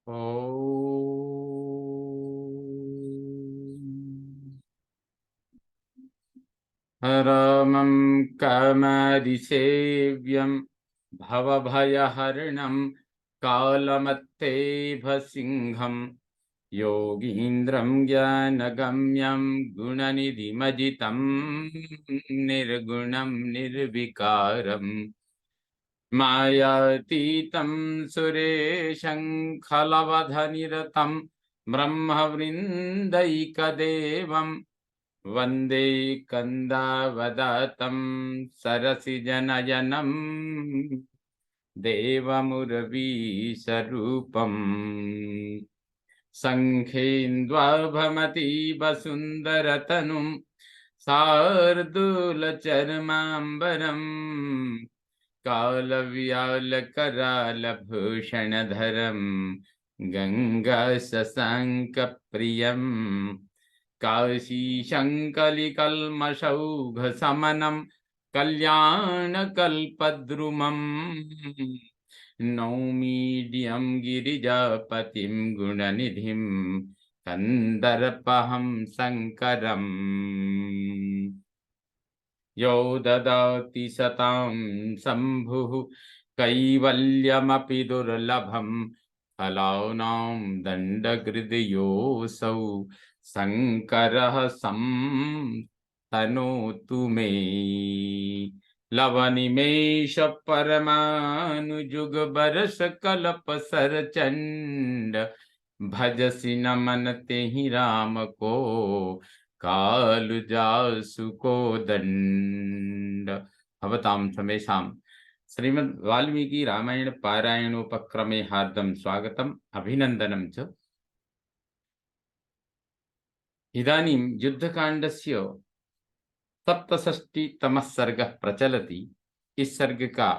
ॐ रामं कामादिसेव्यं भवभयहरणं कालमत्तेभसिंहं योगीन्द्रं ज्ञानगम्यं गुणनिधिमजितं निर्गुणं निर्विकारम् मायातीतं सुरेशं खलवधनिरतं ब्रह्मवृन्दैकदेवं वन्दे कन्दावदातं सरसिजनयनं देवमुरवीशरूपम् सङ्खेन्द्वाभमतीव शार्दूलचर्माम्बरम् कालव्यालकरालभूषणधरम् गङ्गाशशाङ्कप्रियम् काशीशङ्कलिकल्मषौघशमनं कल्याणकल्पद्रुमम् नौमीड्यं गिरिजापतिं गुणनिधिं कन्दर्पहं शङ्करम् यो ददाति सतां शम्भुः कैवल्यमपि दुर्लभं फलानां दण्डकृतयोऽसौ शङ्करः तनोतु मे लवनिमेष परमानुजुगबरस कल्प सरचण्ड भजसि नमन तेहि राम को कालु जासु को दंड भवतां समेषां श्रीमद् वाल्मीकि रामायण पारायणोपक्रमे हार्दं स्वागतम् अभिनन्दनं च। इदानीं युद्धकाण्डस्य 67तमः सर्गः प्रचलति। इस सर्ग का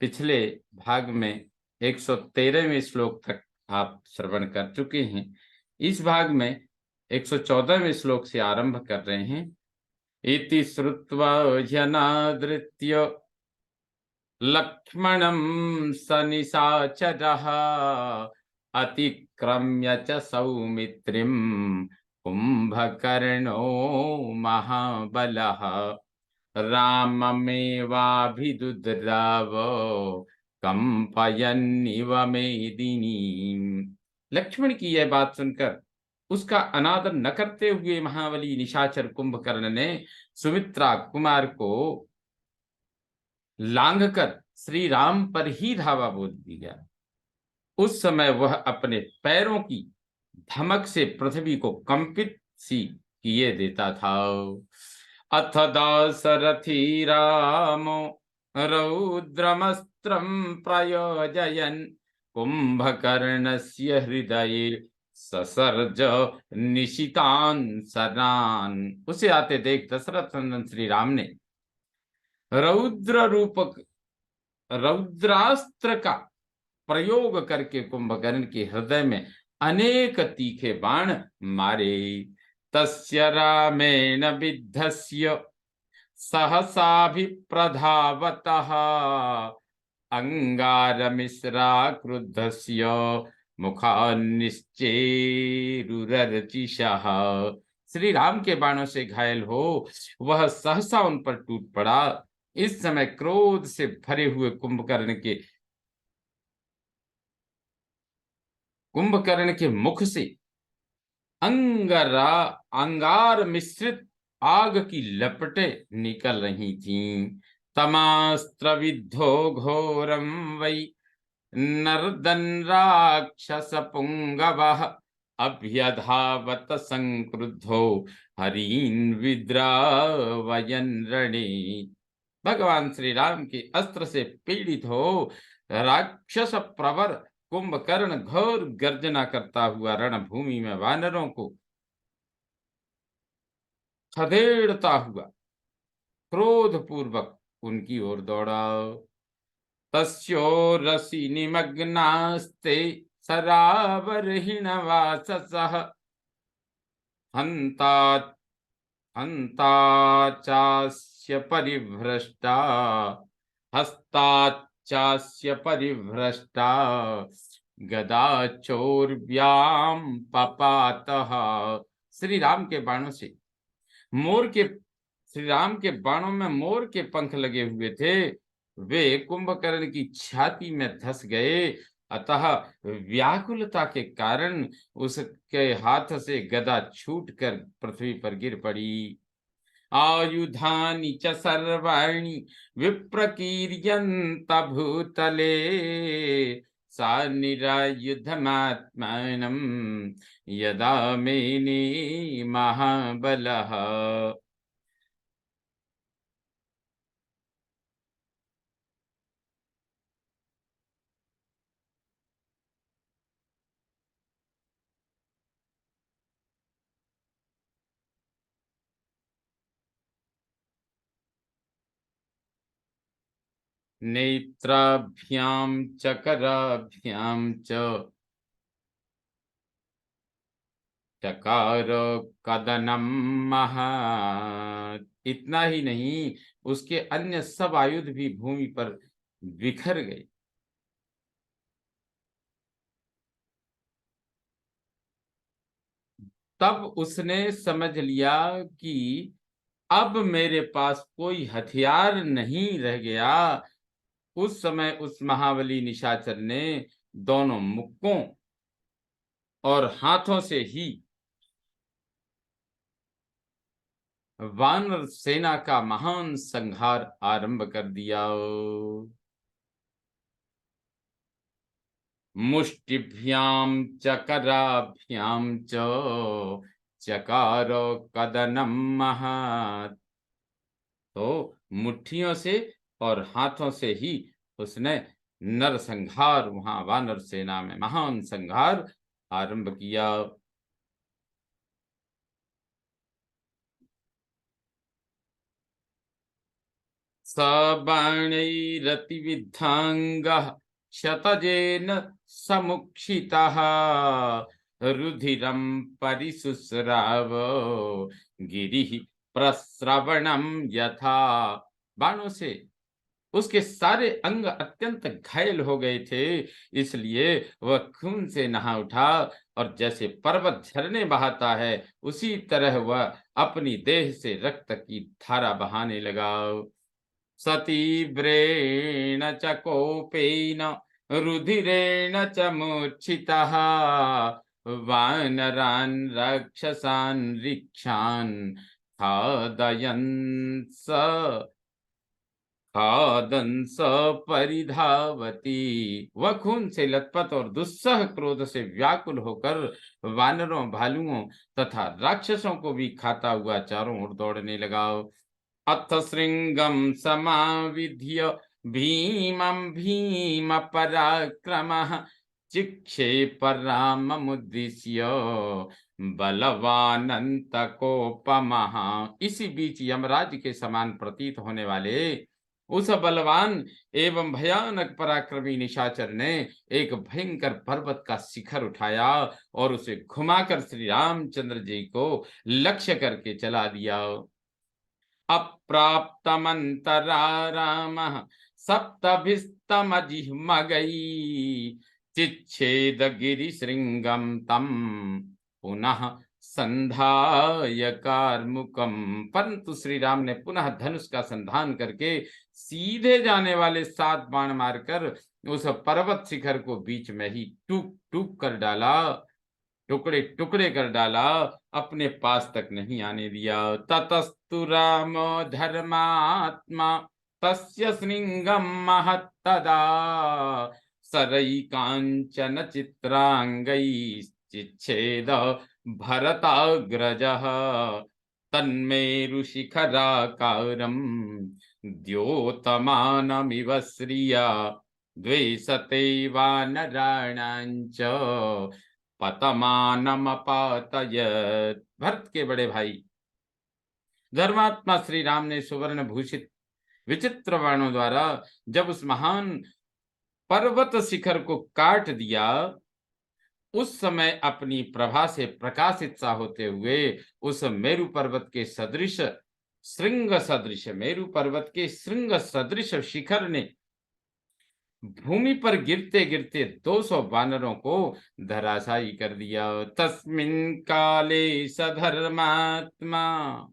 पिछले भाग में 113वें श्लोक तक आप श्रवण कर चुके हैं। इस भाग में 114वें श्लोक से आरंभ कर रहे हैं। इति श्रुत्वा जनादृत्य लक्ष्मणं सनिशाचरः अतिक्रम्य च सौमित्रिं कुंभकर्णो महाबलः राममेवाभिदुद्राव कंपयन्निव मेदिनीं। लक्ष्मण की यह बात सुनकर उसका अनादर न करते हुए महाबली निशाचर कुंभकर्ण ने सुमित्रा कुमार को लांघकर श्री राम पर ही धावा बोल दिया। उस समय वह अपने पैरों की धमक से पृथ्वी को कंपित सी किए देता था। अथ दाशरथी रामो रौद्रमस्त्रं प्रयोजयन् कुंभकर्णस्य हृदये ससर्ज निशितान् सरान्। उसे आते देख दशरथ नंदन श्री राम ने रौद्रास्त्र का प्रयोग करके कुंभकर्ण के हृदय में अनेक तीखे बाण मारे। तस्य रामेण विद्धस्य सहसाभिप्रधावतः अंगारमिश्रा क्रुद्धस्य मुखान्निश्चेरुरर्चिषः। श्री राम के बाणों से घायल हो वह सहसा उन पर टूट पड़ा। इस समय क्रोध से भरे हुए कुंभकर्ण के मुख से अंगार मिश्रित आग की लपटें निकल रही थीं। तमास्त्र विद्धो घोरम वै नर्दन राक्षस पुंगवः अभ्यधावत संक्रुद्धो हरीन् विद्रावयन् रणे। भगवान श्री राम के अस्त्र से पीड़ित हो राक्षस प्रवर कुंभकर्ण घोर गर्जना करता हुआ रणभूमि में वानरों को खदेड़ता हुआ क्रोध पूर्वक उनकी ओर दौड़ा। तस्योरसि निमग्नास्ते सरावरहिणवाससः हस्ताच्चास्य परिभ्रष्टा गदा चोर्व्याम पपातः। श्री राम के बाणों से मोर के श्री राम के बाणों में मोर के पंख लगे हुए थे, वे कुंभकर्ण की छाती में धस गए। अतः व्याकुलता के कारण उसके हाथ से गदा छूटकर पृथ्वी पर गिर पड़ी। आयुधानि च सर्वाणि विप्रकीर्यन्त भूतले, सा निरायुधमात्मानं यदा मेने महाबलः। नेत्राभ्यां च कराभ्यां च चकार कदनम महत्। इतना ही नहीं, उसके अन्य सब आयुध भी भूमि पर बिखर गए। तब उसने समझ लिया कि अब मेरे पास कोई हथियार नहीं रह गया। उस समय उस महाबली निशाचर ने दोनों मुक्कों और हाथों से ही वानर सेना का महान संहार आरंभ कर दिया। मुष्टिभ्यां च कराभ्यां च चकार कदनम महत्। तो मुट्ठियों से और हाथों से ही उसने नरसंहार, वहां वानर सेना में महान संहार आरंभ किया। सबाणैरतिविद्धाङ्गः शतजेन समुक्षितः, रुधिरं परिसुस्राव गिरिः प्रस्रवणं यथा। बाणों से उसके सारे अंग अत्यंत घायल हो गए थे, इसलिए वह खून से नहा उठा और जैसे पर्वत झरने बहाता है उसी तरह वह अपनी देह से रक्त की धारा बहाने लगा। सतीव्रेण च कोपेन रुधिरेण च मूर्छितः, वानरान् राक्षसान् ऋक्षान् खादयन् खादन् स परिधावती। वह खून से लथपथ और दुस्सह क्रोध से व्याकुल होकर वानरों, भालुओं तथा राक्षसों को भी खाता हुआ चारों ओर दौड़ने लगा। अथ श्रृंगम समाविध्य भीमं भीम पराक्रमः, चिक्षेप राममुद्दिश्य बलवानंतकोपमः। इसी बीच यमराज के समान प्रतीत होने वाले उस बलवान एवं भयानक पराक्रमी निशाचर ने एक भयंकर पर्वत का शिखर उठाया और उसे घुमाकर श्री रामचंद्र जी को लक्ष्य करके चला दिया। अप्राप्तमन्तरारामः सप्तभिस्तमजिह्मगै, चिच्छेद गिरिशृंगं तं पुनः संधाय कार्मुकम। परंतु श्री राम ने पुनः धनुष का संधान करके सीधे जाने वाले 7 बाण मारकर उस पर्वत शिखर को बीच में ही टूक टूक कर डाला, टुकड़े टुकड़े कर डाला, अपने पास तक नहीं आने दिया। ततस्तु राम धर्मात्मा तस्य श्रृंगम महत्तदा, सरई कांचन चित्रांगै चिच्छेद भरताग्रजः, तन्मेरु शिखराकारं द्योतमानमिव श्रिया, द्वेषते वानराणांच पतमानमपातयत्। भरत के बड़े भाई धर्मात्मा श्री राम ने सुवर्ण भूषित विचित्र बाणों द्वारा जब उस महान पर्वत शिखर को काट दिया, उस समय अपनी प्रभा से प्रकाशित सा होते हुए उस मेरु पर्वत के सदृश श्रृंग सदृश मेरु पर्वत के श्रृंग सदृश शिखर ने भूमि पर गिरते गिरते 200 वानरों को धराशायी कर दिया। तस्मिन् काले सधर्मात्मा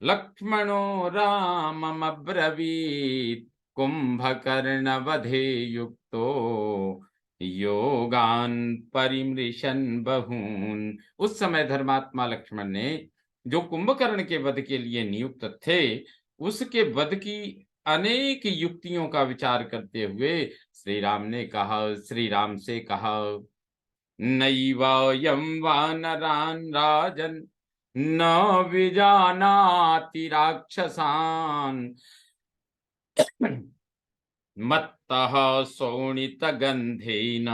लक्ष्मणो राममब्रवीत् कुंभकर्ण वधे युक्तो योगान परिमृशन बहून। उस समय धर्मात्मा लक्ष्मण ने, जो कुंभकर्ण के वध के लिए नियुक्त थे, उसके वध की अनेक युक्तियों का विचार करते हुए श्री राम से कहा, नैवायं वानरान् राजन् न विजानाति राक्षसान् मत्तः शोणितगन्धेन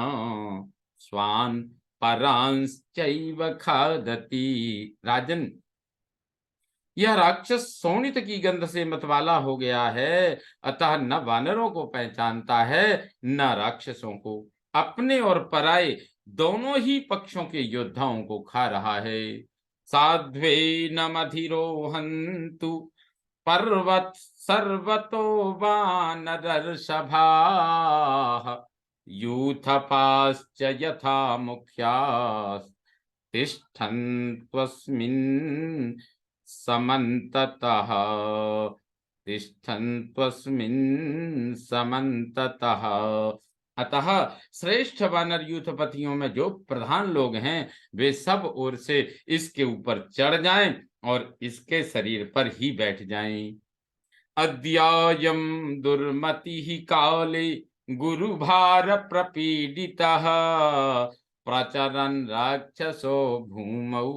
स्वान् परांश्चैव खादति। राजन, यह राक्षस शोणित की गंध से मतवाला हो गया है, अतः न वानरों को पहचानता है न राक्षसों को। अपने और पराये दोनों ही पक्षों के योद्धाओं को खा रहा है। साध्वे न मधिरोहन्तु पर्वत सर्वतो वानरर्षभाः यूथपाश्च यथा मुख्यास् तिष्ठन्त्वस्मिन् समन्ततः अतः श्रेष्ठ वानर यूथपतियों में जो प्रधान लोग हैं, वे सब ओर से इसके ऊपर चढ़ जाएं और इसके शरीर पर ही बैठ जाएं। अद्यायं दुर्मति काले गुरुभार प्रपीडितः प्रचरन् राक्षसो भूमौ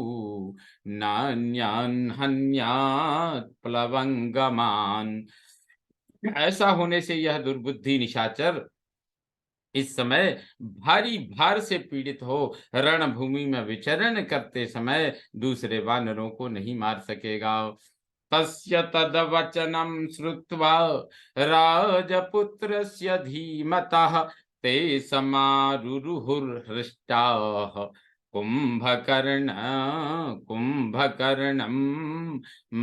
नान्यान् हन्यात् प्लवंगमान्। ऐसा होने से यह दुर्बुद्धि निशाचर इस समय भारी भार से पीड़ित हो रणभूमि में विचरण करते समय दूसरे वानरों को नहीं मार सकेगा। तस्य तद्वचनं श्रुत्वा राजपुत्रस्य धीमतः ते समारुरुहुर्हृष्टाः कुंभकर्णं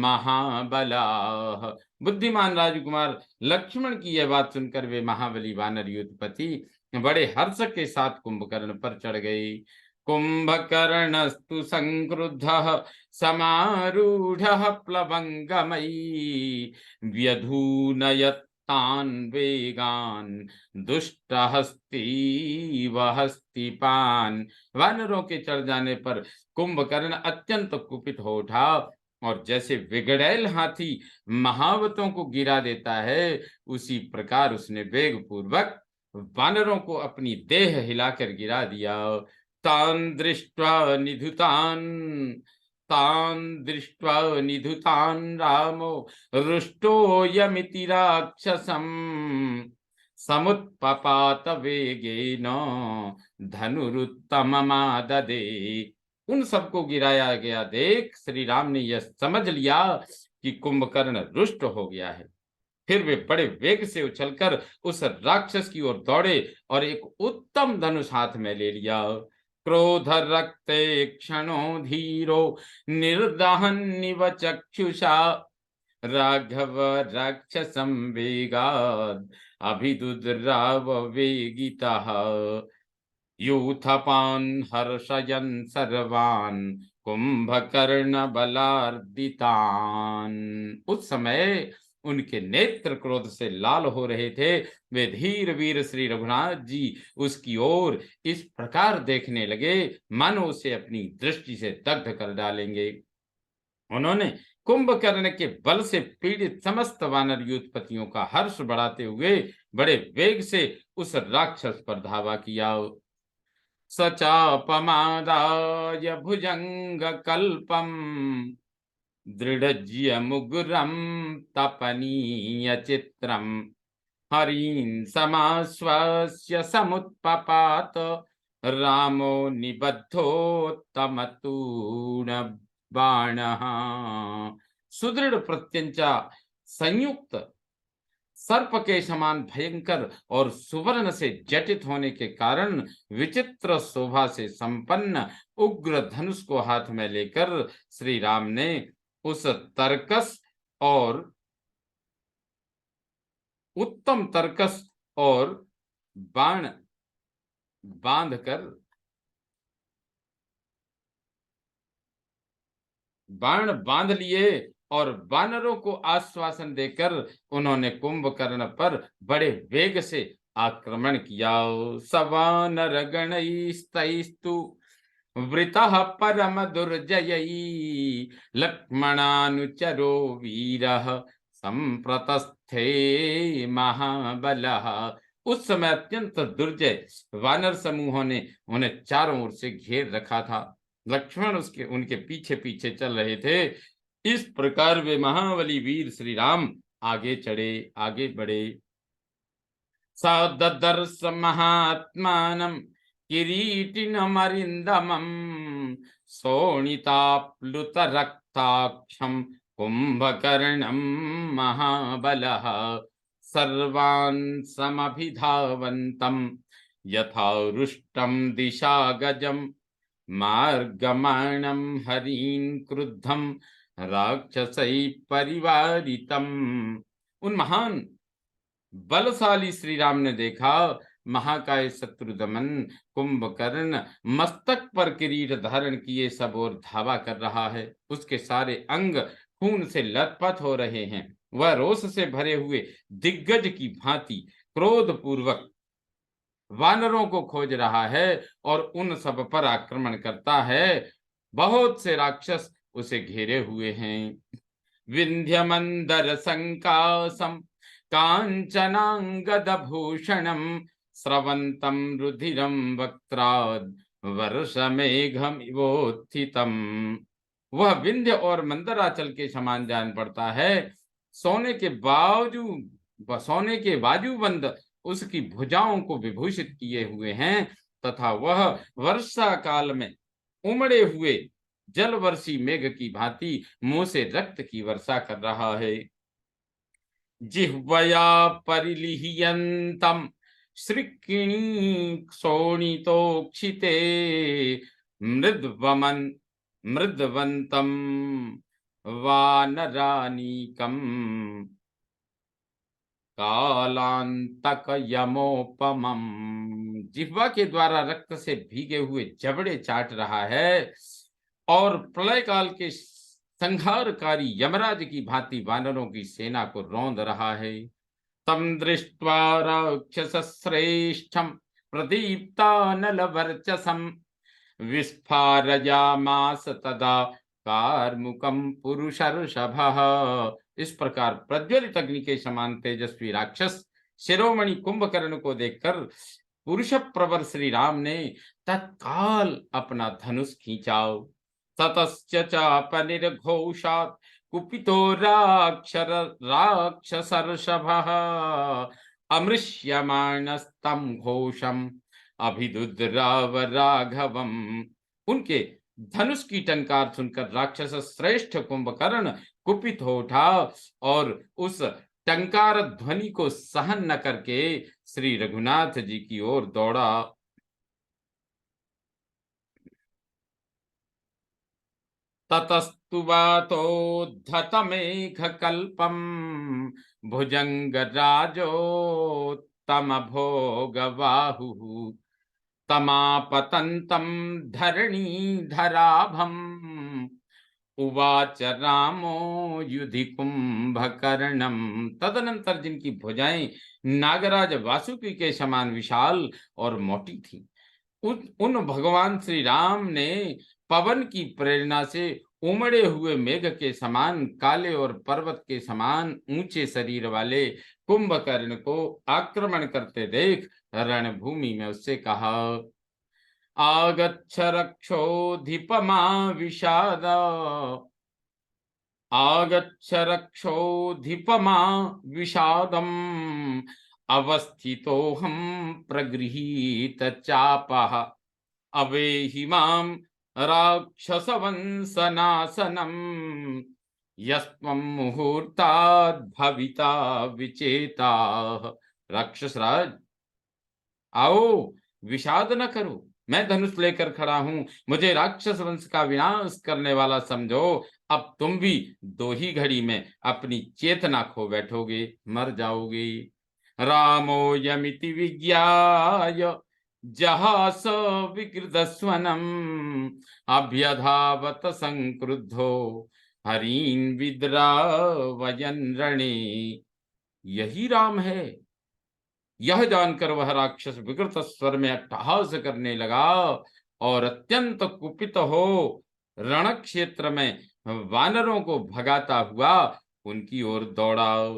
महाबलाः। बुद्धिमान राजकुमार लक्ष्मण की यह बात सुनकर वे महाबली वानर युद्धपति बड़े हर्ष के साथ कुंभकर्ण पर चढ़ गए। कुंभकर्णस्तु संक्रुद्धः समारूढ़ः प्लवंगमयी व्यधूनयत्तान् वेगान् दुष्टहस्तीव हस्तिपान्। वानरों के चढ़ जाने पर कुंभकर्ण अत्यंत कुपित हो उठा और जैसे विगड़ैल हाथी महावतों को गिरा देता है, उसी प्रकार उसने वेग पूर्वक वानरों को अपनी देह हिलाकर गिरा दिया। तान् दृष्ट्वा निधुतान् रामो रुष्टोऽयमिति राक्षसम् समुत्पपात वेगेन धनुरुत्तममाददे। उन सबको गिराया गया देख श्री राम ने यह समझ लिया कि कुंभकर्ण रुष्ट हो गया है। फिर वे बड़े वेग से उछलकर उस राक्षस की ओर दौड़े और एक उत्तम धनुष हाथ में ले लिया। क्रोध रक्ते क्षणो धीरो निर्दहन्निव चक्षुषा राघव राक्षसं वेगाद अभिदुद्राव वेगितः यूथपान् हर्षयन् सर्वान् कुंभकर्ण बलार्दितान्। उस समय उनके नेत्र क्रोध से लाल हो रहे थे। वे धीर वीर श्री रघुनाथ जी उसकी ओर इस प्रकार देखने लगे मानो उसे अपनी दृष्टि से दग्ध कर डालेंगे। उन्होंने कुंभकर्ण के बल से पीड़ित समस्त वानर यूथपतियों का हर्ष बढ़ाते हुए बड़े वेग से उस राक्षस पर धावा किया। सचापमादाय भुजंग कल्पम दृढ़ज्य मुगुरम तपनीय चित्रम हरीन् समाश्वस्य समुत्पपात रामो निबद्धोत्तमतूण बाणः। सुदृढ़ प्रत्यंचा संयुक्त सर्प के समान भयंकर और सुवर्ण से जटित होने के कारण विचित्र शोभा से संपन्न उग्र धनुष को हाथ में लेकर श्री राम ने उस तरकस और उत्तम तरकस और बाण बांधकर बाण बांध लिए और वानरों को आश्वासन देकर उन्होंने कुंभकर्ण पर बड़े वेग से आक्रमण किया। सवानर गणैस्तैस्तु वृतः परम दुर्जयी लक्ष्मणानुचरो वीरः संप्रतस्थे महाबलः। उस समय अत्यंत दुर्जय वानर समूहों ने उन्हें चारों ओर से घेर रखा था। लक्ष्मण उसके उनके पीछे पीछे चल रहे थे। इस प्रकार वे महाबली वीर श्री राम आगे चढ़े, आगे बढ़े। सदर्श महात्मानं किरीटिनमरिन्दमं शोणिताप्लुतरक्ताक्षं कुम्भकर्णं महाबलः सर्वान् समभिधावन्तं यथा रुष्टं दिशागजं मार्गमाणं हरीन् क्रुद्धं राक्षसैः परिवारितम्। उन महान बलशाली श्री राम ने देखा महाकाय शत्रुदमन कुंभकर्ण मस्तक पर किरीट धारण किए सब और धावा कर रहा है। उसके सारे अंग खून से लथपथ हो रहे हैं। वह रोष से भरे हुए दिग्गज की भांति क्रोध पूर्वक वानरों को खोज रहा है और उन सब पर आक्रमण करता है। बहुत से राक्षस उसे घेरे हुए हैं। विंध्य मंदर संकासम कांचनांगदभूषणं स्रवंतं रुधिरं वक्त्राद् वर्षमेघमिवोत्थितम्। वह विंध्य और मंदराचल के समान जान पड़ता है। सोने के बाजूबंद उसकी भुजाओं को विभूषित किए हुए हैं तथा वह वर्षा काल में उमड़े हुए जलवर्षी मेघ की भांति मुंह से रक्त की वर्षा कर रहा है। जिह्वया परिलिह्यन्तं श्रीकिणी शोणितोक्षिते मृद्वन्तं वानरानीकं कालांतक यमोपमं। जिह्वा के द्वारा रक्त से भीगे हुए जबड़े चाट रहा है और प्रलय काल के संहारकारी यमराज की भांति वानरों की सेना को रौंद रहा है। तम दृष्ट्वा राक्षसश्रेष्ठं प्रदीप्तानलवर्चसं विस्फारयामास तदा कार्मुकं पुरुषर्षभः। इस प्रकार प्रज्वलित अग्नि के समान तेजस्वी राक्षस शिरोमणि कुंभकर्ण को देखकर पुरुष प्रवर श्री राम ने तत्काल अपना धनुष खींचा। ततश्च चापनिर्घोषात् कुपितो राक्षसर्षभः अमृष्यमाणस्तं घोषम् अभिदुद्राव राघवम्। उनके धनुष की टंकार सुनकर राक्षस श्रेष्ठ कुंभकर्ण कुपित हो उठा और उस टंकार ध्वनि को सहन न करके श्री रघुनाथ जी की ओर दौड़ा। ततस्तु वातोद्धतमेघकल्पं भुजंगराजोत्तमभोगबाहुः तमापतन्तं धरणीधराभम् उवाच रामो युधि कुंभकर्णम। तदनंतर जिनकी भुजाएं नागराज वासुकी के समान विशाल और मोटी थी, उन भगवान श्री राम ने पवन की प्रेरणा से उमड़े हुए मेघ के समान काले और पर्वत के समान ऊंचे शरीर वाले कुंभकर्ण को आक्रमण करते देख रणभूमि में उससे कहा, आगच्छ रक्षोधिपमा विषाद आगच्छ रक्षोधिपमा विषादम् अवस्थितोऽहं प्रगृहीत चापः अवेहि मां राक्षसवंशनाशनम् यस्त्वं मुहूर्तात् भविता विचेताः। राक्षसराज, आओ, विषाद न करो, मैं धनुष लेकर खड़ा हूं। मुझे राक्षस वंश का विनाश करने वाला समझो। अब तुम भी दो ही घड़ी में अपनी चेतना खो बैठोगे, मर जाओगे। रामोऽयमिति विज्ञाय जहास विकृतस्वनम् अभ्यधावत संक्रुद्धो हरीन् विद्रावयन् रणे। यही राम है। यह जानकर वह राक्षस विकृत स्वर में अट्टहास करने लगा और अत्यंत कुपित हो रण क्षेत्र में वानरों को भगाता हुआ उनकी ओर दौड़ा।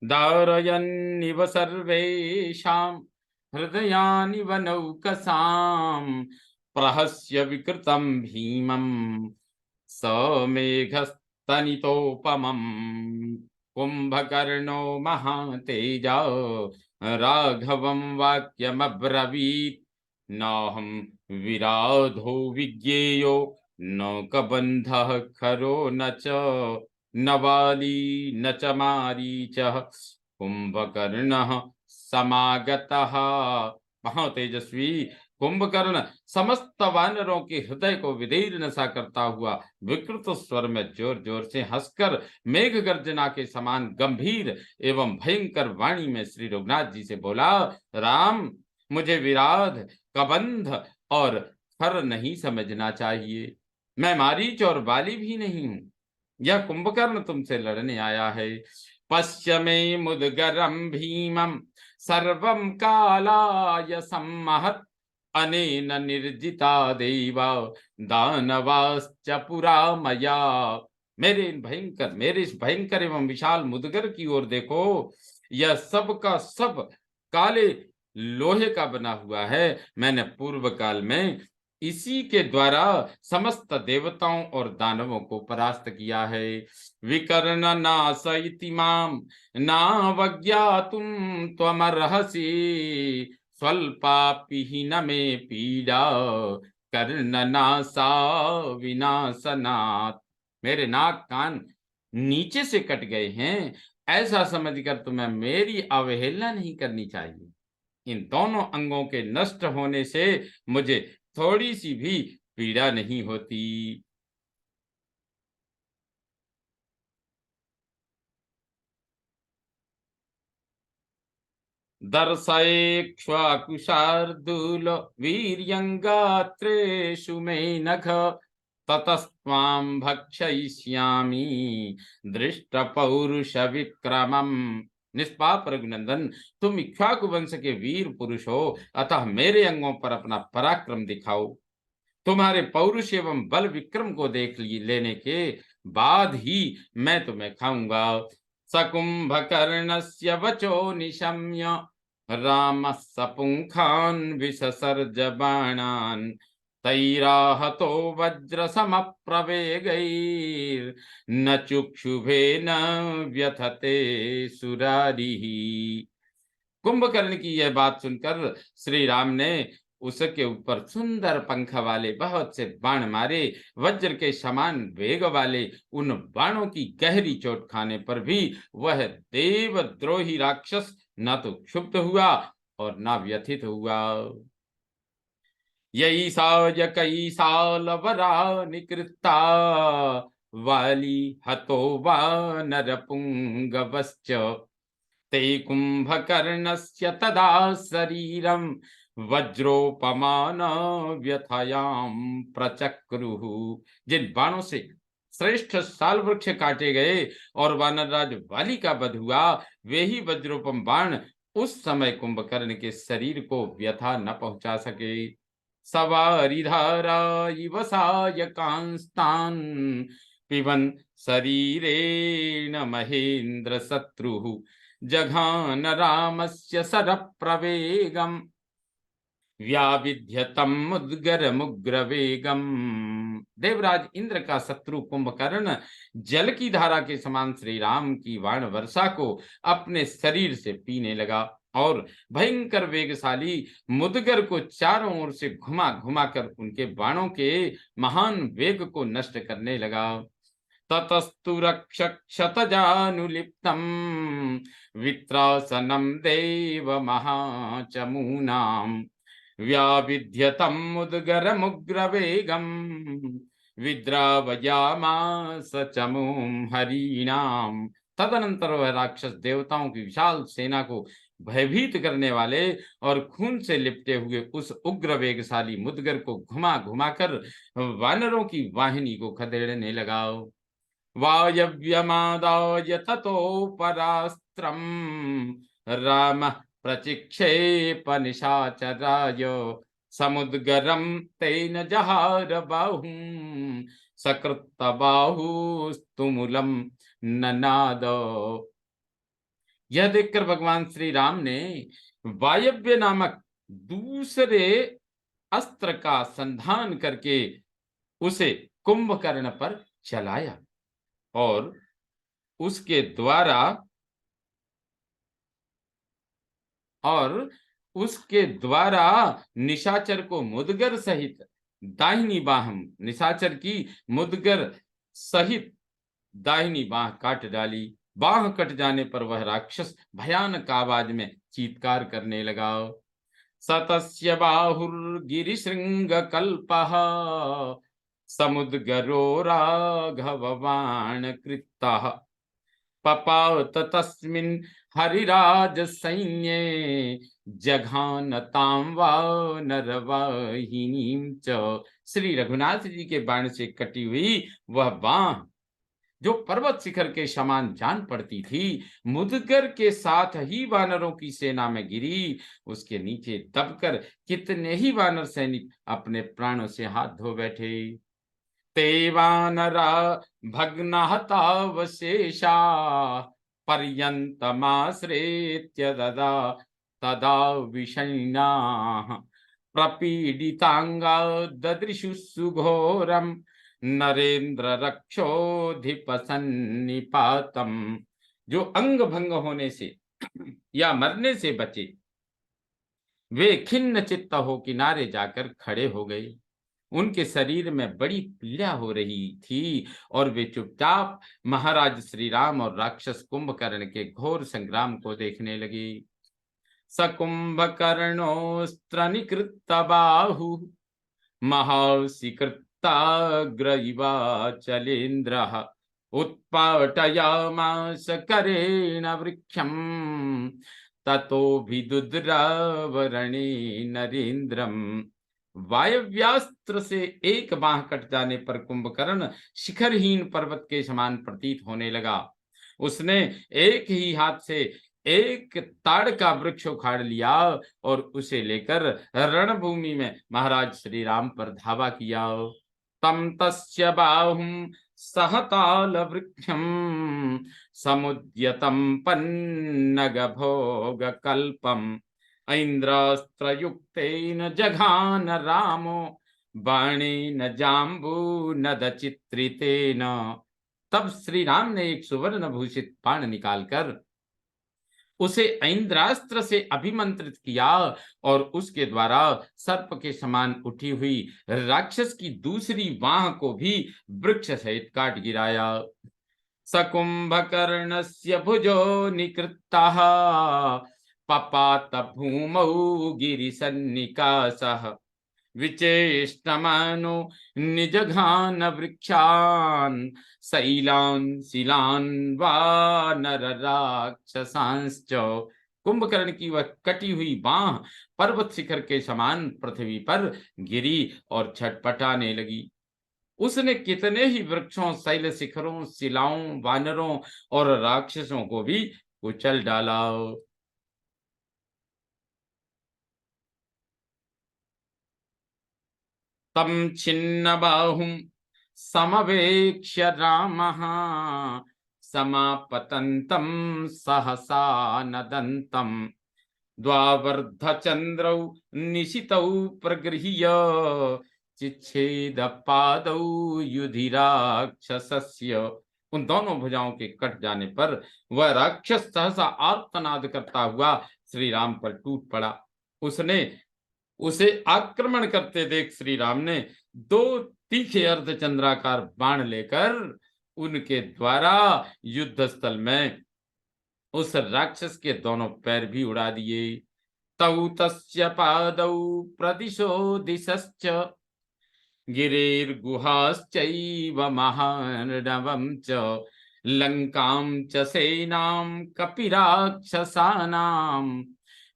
दारयन्निव सर्वेषां हृदयानिव नौकसां प्रहस्य विकृतं भीमं समेघस्तनितोपमम्। कुंभकर्णो महातेजा राघवं वाक्यमब्रवीत् नाहं विराधो विज्ञेयो न कबन्धः खरो न च न वाली न च मारीचः कुंभकर्णः समागतः। महातेजस्वी कुंभकर्ण समस्त वानरों के हृदय को विदीर्ण नशा करता हुआ विकृत स्वर में जोर जोर से हंसकर मेघ गर्जना के समान गंभीर एवं भयंकर वाणी में श्री रघुनाथ जी से बोला, राम, मुझे विराध, कबंध और खर नहीं समझना चाहिए। मैं मारीच और बाली भी नहीं हूं। यह कुंभकर्ण तुमसे लड़ने आया है। पश्य मे मुदगरम भीमम सर्वं कालाय सम्महत् अनेन निर्जिता देवा दानवाश्च पुरा मया। मेरे इस भयंकर एवं विशाल मुदगर की ओर देखो। यह सब का सब काले लोहे का बना हुआ है। मैंने पूर्व काल में इसी के द्वारा समस्त देवताओं और दानवों को परास्त किया है। विकर्ण नासयति माम नावज्ञातुम त्वमर्हसि स्वल्पापि हि न मे पीड़ा कर्ण नासा विनाशनात्। मेरे नाक कान नीचे से कट गए हैं, ऐसा समझकर तुम्हें मेरी अवहेलना नहीं करनी चाहिए। इन दोनों अंगों के नष्ट होने से मुझे थोड़ी सी भी पीड़ा नहीं होती। दर्शयेक्ष्वाकुशार्दूल वीर्यङ्गात्रेषु मे नख ततस्त्वां भक्षयिष्यामि दृष्टपौरुष विक्रमम्। निष्पाप रघुनंदन, तुम इक्ष्वाकु वंश के वीर पुरुष हो, अतः मेरे अंगों पर अपना पराक्रम दिखाओ। तुम्हारे पौरुष एवं बल विक्रम को देख लेने के बाद ही मैं तुम्हें खाऊंगा। सकुंभकर्णस्य वचो निशम्य रामः सपुंखान् विससर्ज बाणान् तैराहतो वज्र समप्रवेगैर्न चुक्षुभेन व्यथते सुरारिः। कुंभकर्ण की यह बात सुनकर श्री राम ने उसके ऊपर सुंदर पंख वाले बहुत से बाण मारे। वज्र के समान वेग वाले उन बाणों की गहरी चोट खाने पर भी वह देवद्रोही राक्षस न तो क्षुब्ध हुआ और न व्यथित हुआ। यैषायकैषालवरा निकृता वाली हतो वानरपुंगवश्च ते कुंभकर्णस्य तदा शरीरं वज्रोपमान व्यथयां प्रचक्रुः। जिन बाणों से श्रेष्ठ साल वृक्ष काटे गए और वानरराज वाली का वध हुआ, वे ही वज्रोपम बाण उस समय कुंभकर्ण के शरीर को व्यथा न पहुंचा सके। सवारिधारा इव सायकांस्तान् पिबन् शरीरेण महेन्द्र शत्रुः जघान रामस्य सरप्रवेगम् व्याविध्यतम मुद्गर मुग्र वेगम। देवराज इंद्र का शत्रु कुंभकर्ण जल की धारा के समान श्री राम की बाण वर्षा को अपने शरीर से पीने लगा और भयंकर वेगशाली मुदगर को चारों ओर से घुमा घुमा कर उनके बाणों के महान वेग को नष्ट करने लगा। ततस्तु रक्षक्षतजानुलिप्तम् वित्रासनम् देव महाचमूनाम् व्याविध्यतम् मुद्गरमुग्रवेगम् विद्रावयामास चमूम् हरीणाम्। तदनंतर वह राक्षस देवताओं की विशाल सेना को भयभीत करने वाले और खून से लिपटे हुए उस उग्र वेगशाली मुद्गर को घुमा घुमा कर वानरों की वाहिनी को खदेड़ने लगा। वायव्यमादाय ततोपरास्त्रम् रामः प्रचिक्षेप निशाचराय समुद्गरम् तेन जहार बाहुम् सकृत्तबाहुस्तुमुलम् ननाद। यह देखकर भगवान श्री राम ने वायव्य नामक दूसरे अस्त्र का संधान करके उसे कुंभकर्ण पर चलाया और उसके द्वारा निशाचर को मुद्गर सहित दाहिनी बाह, निशाचर की मुद्गर सहित दाहिनी बाह काट डाली। बाह कट जाने पर वह राक्षस भयानक आवाज में चीत्कार करने लगा। सतस्य बाहुर्गिरिशृंग कल्पः समुद्गरो राघववाण कृत्तः पपात तस्मिन् हरिराज सैन्ये जघानतां वानरवाहिनीं च। श्री रघुनाथ जी के बाण से कटी हुई वह बाह जो पर्वत शिखर के समान जान पड़ती थी, मुद्गर के साथ ही वानरों की सेना में गिरी। उसके नीचे दबकर कितने ही वानर सैनिक अपने प्राणों से हाथ धो बैठे। ते वानरा भग्नहतावशेषा पर्यन्तमाश्रित्य ददा तदा विषण्णाः प्रपीडितांगा ददृशु सुघोरम् नरेंद्र रक्षोधिपसन्निपातम। जो अंग भंग होने से या मरने से बचे वे खिन्न चित्त हो किनारे जाकर खड़े हो गए। उनके शरीर में बड़ी पीड़ा हो रही थी और वे चुपचाप महाराज श्री राम और राक्षस कुंभकर्ण के घोर संग्राम को देखने लगे। सकुंभकर्णोस्त्र निकृत बाहु महासिकृताग्रइवाचलेन्द्रः उत्पाटयामास करेण वृक्षम् ततोभिदुद्रावरणे नरेन्द्रम्। वायव्यास्त्र से एक बाह कट जाने पर कुंभकर्ण शिखरहीन पर्वत के समान प्रतीत होने लगा। उसने एक ही हाथ से एक ताड़ का वृक्ष उखाड़ लिया और उसे लेकर रणभूमि में महाराज श्री राम पर धावा किया। तम तस्य बाहुम सहताल वृक्षम समुद्यतम पन्नग भोग कल्पम ऐन्द्रास्त्रयुक्तेन जघान रामो बाणेन जाम्बूनद चित्रितेन। तब श्री राम ने एक सुवर्ण भूषित बाण निकालकर उसे ऐन्द्रास्त्र से अभिमंत्रित किया और उसके द्वारा सर्प के समान उठी हुई राक्षस की दूसरी बाह को भी वृक्ष सहित काट गिराया। सकुंभकर्णस्य भुजो निकृत्तः पपात भूमौ गिरिसन्निकासः विचेष्टमानो निजघान वृक्षान् शैलान् शिलान् वानर राक्षसांश्च। कुंभकर्ण की वह कटी हुई बाह पर्वत शिखर के समान पृथ्वी पर गिरी और छटपटाने लगी। उसने कितने ही वृक्षों, शैल शिखरों, शिलाओं, वानरों और राक्षसों को भी कुचल डाला। तम छिन्न बाहुं समवेक्ष्य रामः समापतन्तं सहसा नदन्तं द्वावर्धचन्द्रौ निशितौ प्रगृह्य चिच्छेद पादौ युधिराक्षसस्य। उन दोनों भुजाओं के कट जाने पर वह राक्षस सहसा आर्तनाद करता हुआ श्री राम पर टूट पड़ा। उसने उसे आक्रमण करते देख श्री राम ने दो तीखे अर्धचंद्राकार बाण लेकर उनके द्वारा युद्ध स्थल में उस राक्षस के दोनों पैर भी उड़ा दिए। तौ तस्य पादौ प्रदिशो दिशश्च गिरिर्गुहाश्चैव महार्णवं च लंकां च सेनां कपिराक्षसानां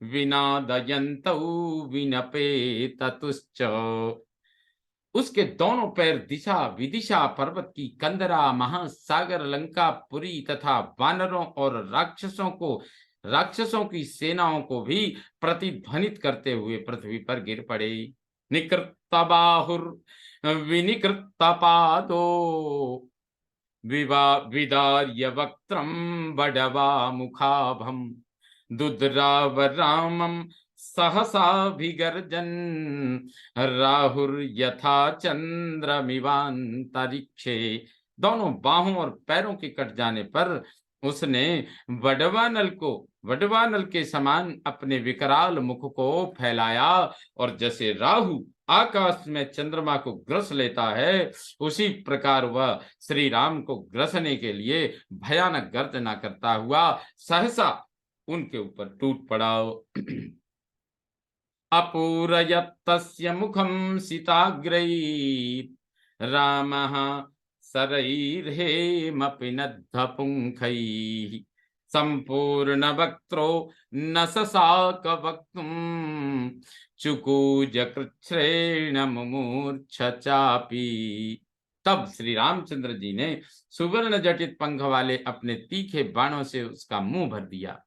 विनादयन्तौ विनपेततुश्च। उसके दोनों पैर दिशा विदिशा पर्वत की कंदरा महासागर लंका पुरी तथा वानरों और राक्षसों की सेनाओं को भी प्रतिध्वनित करते हुए पृथ्वी पर गिर पड़े। निकृत बाहुर विनिकृत पादो विदार्य वक्त्रम बडवा मुखाभम दुद्रावरामं सहसाभिगर्जन राहुर्यथा चंद्रमिवांतरिक्षे। दोनों बाहों और पैरों के कट जाने पर उसने वडवानल के समान अपने विकराल मुख को फैलाया और जैसे राहु आकाश में चंद्रमा को ग्रस लेता है, उसी प्रकार वह श्री राम को ग्रसने के लिए भयानक गर्जना करता हुआ सहसा उनके ऊपर टूट पड़ा। अपूरयत्तस्य मुखं सिताग्रैः रामः शरैर्हेमपि नद्धपुङ्खैः सम्पूर्णवक्त्रो न ससाक वक्तुं चुकूज कृच्छ्रेण मुमूर्छ चापि। तब श्री रामचंद्र जी ने सुवर्ण जटित पंख वाले अपने तीखे बाणों से उसका मुंह भर दिया।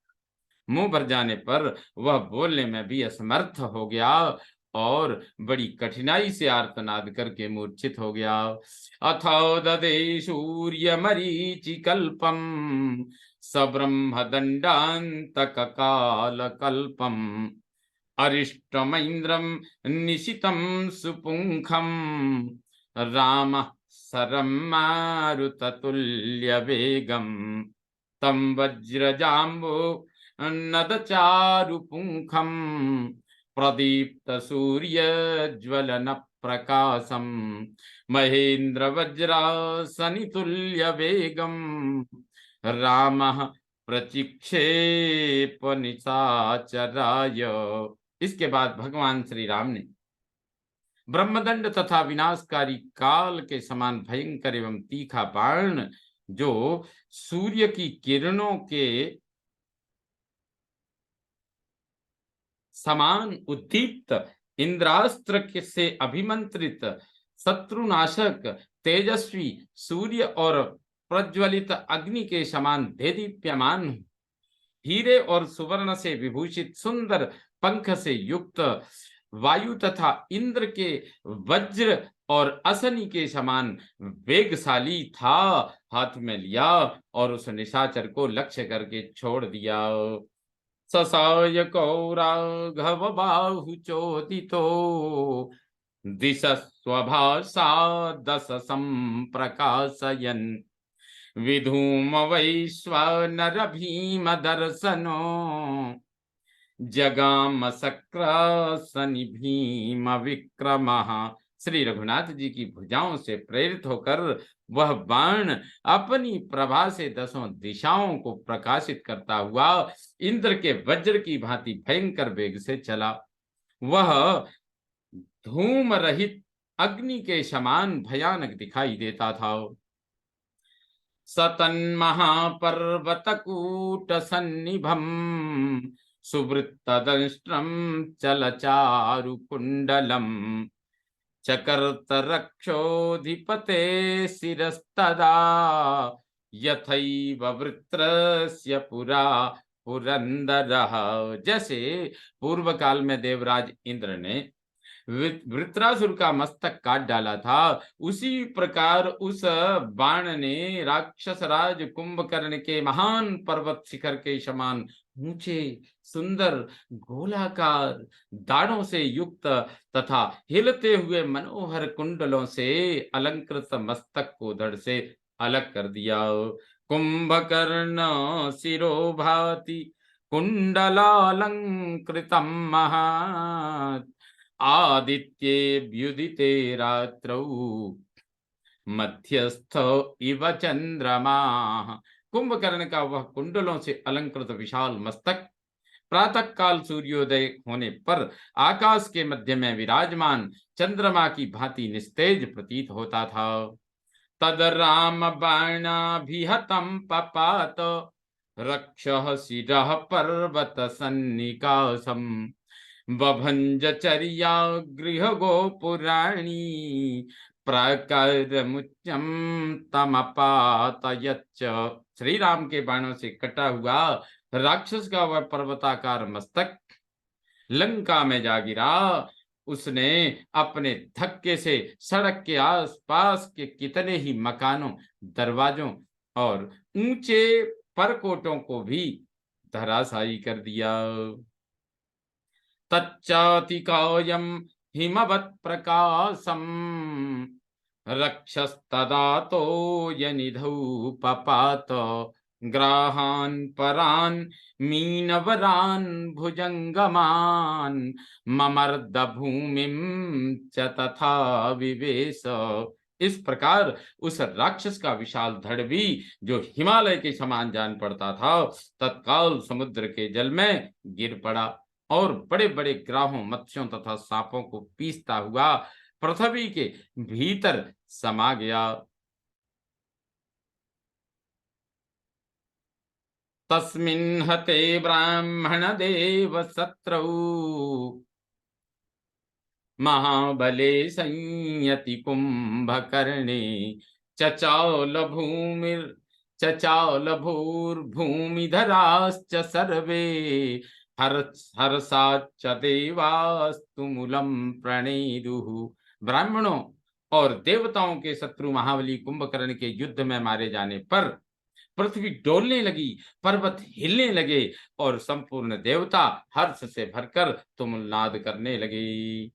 मुंह भर जाने पर वह बोलने में भी असमर्थ हो गया और बड़ी कठिनाई से आर्तनाद करके मूर्छित हो गया। अथो ददे सूर्य मरीचि कल्पम सब्रह्म दंडांतक काल कल्पम अरिष्टमैन्द्रम निशितम सुपुंखम राम सरम मारुततुल्य वेगम तम वज्रजाम्बो नदचारुपुंखं प्रदीप्त सूर्य ज्वलन प्रकाशम महेन्द्र वज्रासनितुल्य वेगम रामः प्रचिक्षेप निशाचराय। इसके बाद भगवान श्री राम ने ब्रह्मदंड तथा विनाशकारी काल के समान भयंकर एवं तीखा बाण जो सूर्य की किरणों के समान उद्दीप्त इंद्रास्त्र से अभिमंत्रित शत्रुनाशक तेजस्वी सूर्य और प्रज्वलित अग्नि के समान देदीप्यमान हीरे और सुवर्ण से विभूषित सुंदर पंख से युक्त वायु तथा इंद्र के वज्र और असनी के समान वेगशाली था, हाथ में लिया और उस निशाचर को लक्ष्य करके छोड़ दिया। ससाय कौराघव बाहु चोदितो दिश स्वभाषा दश संप्रकाशयन् विधूम वैश्वानर भीम दर्शनो जगाम शक्रासनि भीम विक्रमः। श्री रघुनाथ जी की भुजाओं से प्रेरित होकर वह बाण अपनी प्रभा से दसों दिशाओं को प्रकाशित करता हुआ इंद्र के वज्र की भांति भयंकर वेग से चला। वह धूम रहित अग्नि के समान भयानक दिखाई देता था। सतन्महापर्वतकूट सन्निभम सुवृत्तदंष्ट्रम चलचारु कुंडलम चकर्त रक्षोधिपते शिरस्तदा यथैव वृत्रस्य पुरा पुरंदरः। जैसे पूर्व काल में देवराज इंद्र ने वृत्रासुर का मस्तक काट डाला था, उसी प्रकार उस बाण ने राक्षस राज कुंभकर्ण के महान पर्वत शिखर के समान ऊंचे सुंदर गोलाकार दाढ़ों से युक्त तथा हिलते हुए मनोहर कुंडलों से अलंकृत मस्तक को धड़ से अलग कर दिया। कुंभकर्ण शिरो भाति कुंडलालंकृतम महात् आदित्ये व्युदिते रात्रौ मध्यस्थो इव चंद्रमा। कुंभकर्ण का वह कुंडलों से अलंकृत विशाल मस्तक प्रातः काल सूर्योदय होने पर आकाश के मध्य में विराजमान चंद्रमा की भांति निस्तेज प्रतीत होता था। तद राम बाणाभिहतं पपात रक्षः शिरः पर्वत सन्निकाशम बभंज चर्या गृह गोपुराणी प्राकारमुच्यम तमपातयच्च। श्री राम के बाणों से कटा हुआ राक्षस का वह पर्वताकार मस्तक लंका में जा गिरा। उसने अपने धक्के से सड़क के आसपास के कितने ही मकानों, दरवाजों और ऊंचे परकोटों को भी धराशायी कर दिया। तच्चातिकायं हिमवत् प्रकाशम रक्षस्तदातो यनिधौ पपात ग्राहान् परान् मीनवरान् भुजंगमान् ममर्द भूमिं च तथा विवेश। इस प्रकार उस राक्षस का विशाल धड़ भी, जो हिमालय के समान जान पड़ता था, तत्काल समुद्र के जल में गिर पड़ा और बड़े बड़े ग्राहों, मत्स्यों तथा सांपों को पीसता हुआ पृथ्वी के भीतर समा गया। तस्मिन् हते ब्राह्मण देव शत्रौ महाबले संयति कुंभकर्णे चचाल भूमिर चचाल भूर्भूमिधराश्च सर्वे हर्षाच्च देवास्तुमूलम प्रणेदुः। ब्राह्मणों और देवताओं के शत्रु महाबली कुंभकर्ण के युद्ध में मारे जाने पर पृथ्वी डोलने लगी, पर्वत हिलने लगे और संपूर्ण देवता हर्ष से भरकर तुमुलनाद करने लगे।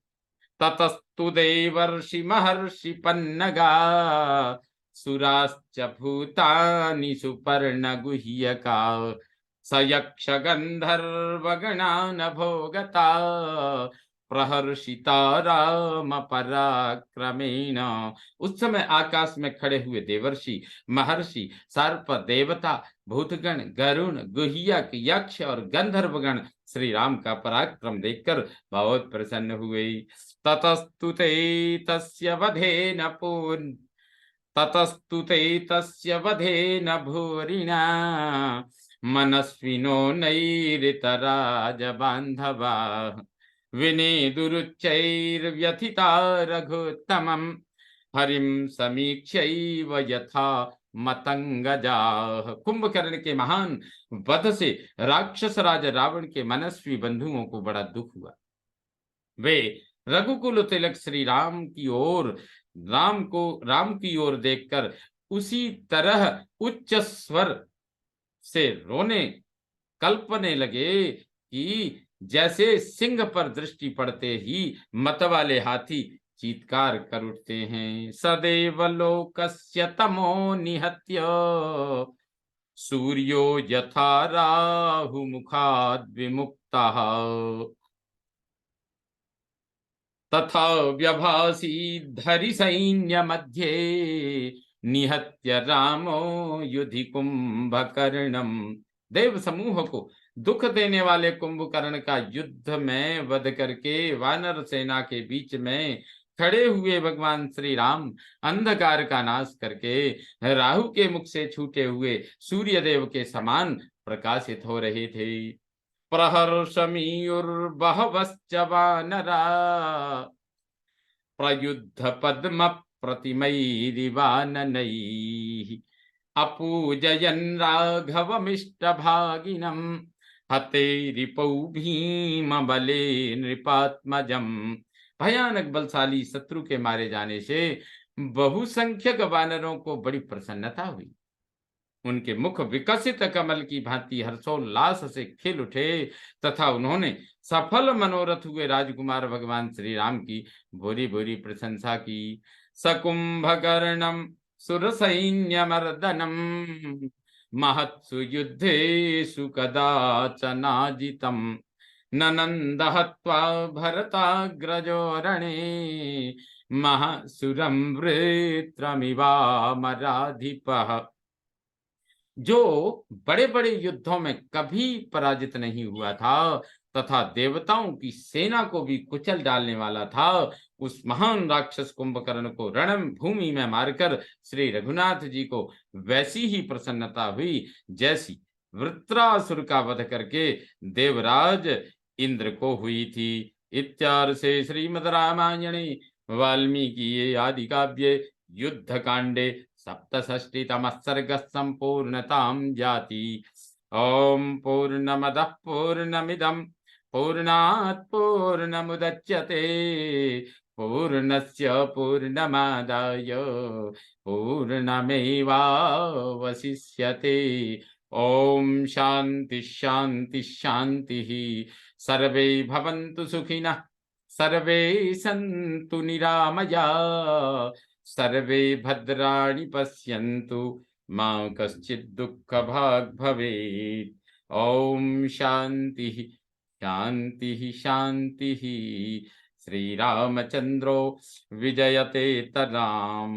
ततस्तु देवर्षि महर्षि पन्नगा सुराश्च भूतानि सुपर्ण गुह्यका स यक्ष गंधर्व गणान भोगता प्रहर्षिता राम पराक्रमेण। उस समय आकाश में खड़े हुए देवर्षि, महर्षि, सर्प देवता, भूतगण, गरुण, गुह्यक, यक्ष और गंधर्वगण श्री राम का पराक्रम देखकर बहुत प्रसन्न हुए। ततस्तु ते तस्य वधेन पूर्ण ततस्तु ते तस्य वधेन भूरिणा मनस्विनो नैरितराज बांधवा विनेदुरुच्चैर्व्यथिता रघुत्तमं हरिं समीक्षैव यथा मतंगजाः। कुंभकर्ण के महान वध से राक्षस राज रावण के मनस्वी बंधुओं को बड़ा दुख हुआ। वे रघुकुल तिलक श्री राम की ओर राम की ओर देखकर उसी तरह उच्च स्वर से रोने कल्पने लगे कि जैसे सिंह पर दृष्टि पड़ते ही मतवाले हाथी चीत्कार कर उठते हैं। सदैव लोकस्य तमो निहत्य सूर्यो यथा राहु मुखाद् विमुक्तः तथा व्यभासी धरि सैन्य मध्ये निहत्य रामो युधि कुंभकर्णम। देव समूह को दुख देने वाले कुंभकर्ण का युद्ध में वध करके वानर सेना के बीच में खड़े हुए भगवान श्री राम अंधकार का नाश करके राहु के मुख से छूटे हुए सूर्य देव के समान प्रकाशित हो रहे थे। प्रहर्षमीयुर्बहवश्च वानरा प्रयुद्ध पद्म प्रतिमैरिवाननैः अपूजयन् राघवमिष्ट भागिनम् हते रिपौ भीम बले नृपात्मजम। भयानक बलशाली शत्रु के मारे जाने से बहुसंख्यक वानरों को बड़ी प्रसन्नता हुई। उनके मुख विकसित कमल की भांति हर्षोल्लास से खिल उठे तथा उन्होंने सफल मनोरथ हुए राजकुमार भगवान श्री राम की भूरी भूरी प्रशंसा की। सकुंभकर्णम सुरसैन्यमर्दनम महत्सु युद्धेषु कदाचनाजितम् ननंद हत्वा भरताग्रजो रणे महसुरं वृत्रमिवामराधिपः। जो बड़े बड़े युद्धों में कभी पराजित नहीं हुआ था तथा देवताओं की सेना को भी कुचल डालने वाला था, उस महान राक्षस कुंभकर्ण को रणभूमि में मारकर श्री रघुनाथ जी को वैसी ही प्रसन्नता हुई जैसी वृत्रासुर का वध करके देवराज इंद्र को हुई थी। इत्यार्षे श्रीमद् रामायणे वाल्मीकि आदि काव्ये युद्ध कांडे सप्तषष्टितमः सर्गः सम्पूर्णतां जाति। ओम पूर्णमदः पूर्णमिदं पूर्णात् पूर्णमुदच्यते पूर्णस्य पूर्णमादाय पूर्णमेवावशिष्यते। ओम शांति शांति शांतिः। सर्वे भवन्तु सुखिनः, सर्वे सन्तु निरामया, सर्वे भद्राणि पश्यन्तु मा कश्चित् दुःखभाग् भवेत्। ओम शांति शांति शांतिः। श्रीरामचन्द्रो विजयते तराम।